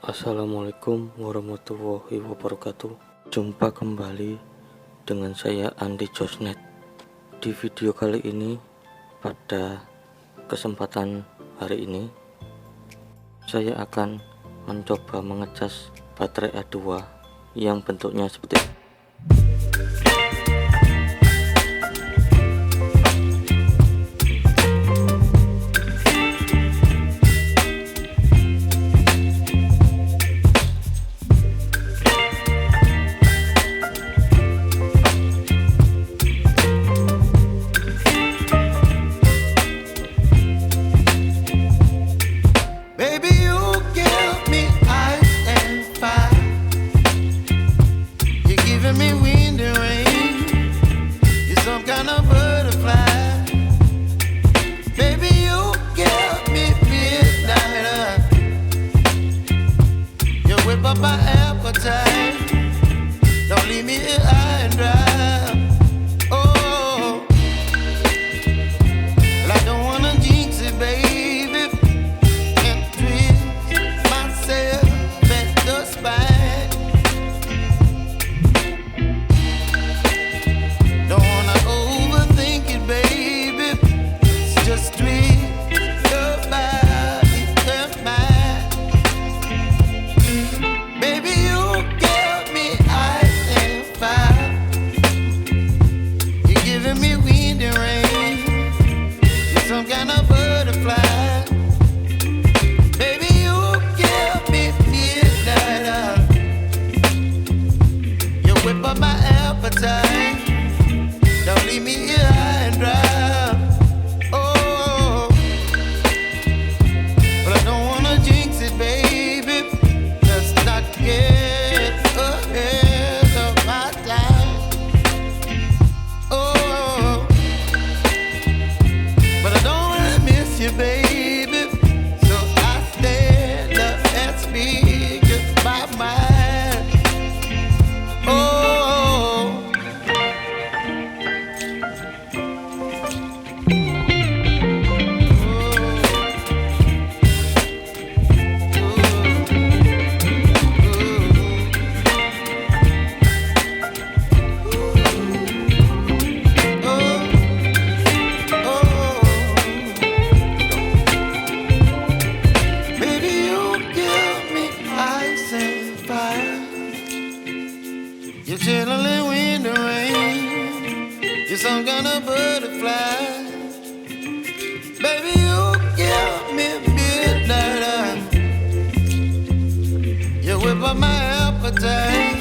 Assalamualaikum warahmatullahi wabarakatuh. Jumpa kembali dengan saya Andi Josnet. Di video kali ini, pada kesempatan hari ini, saya akan mencoba mengecas baterai A2 yang bentuknya seperti ini. Me wind and rain, you're some kind of butterfly. Baby, you give me midnight. You whip up my appetite. Don't leave me here high and dry. Oh, well, I don't wanna jinx it, baby, and twist myself at the spine. Don't leave me here high and dry. Oh, but I don't wanna jinx it, baby. Let's not get ahead of my time. Oh, but I don't wanna miss you, baby. So I stand up and speak just my mind. Oh. You're chilling wind and rain. You're some kind of butterfly. Baby, you give me midnight. You whip up my appetite.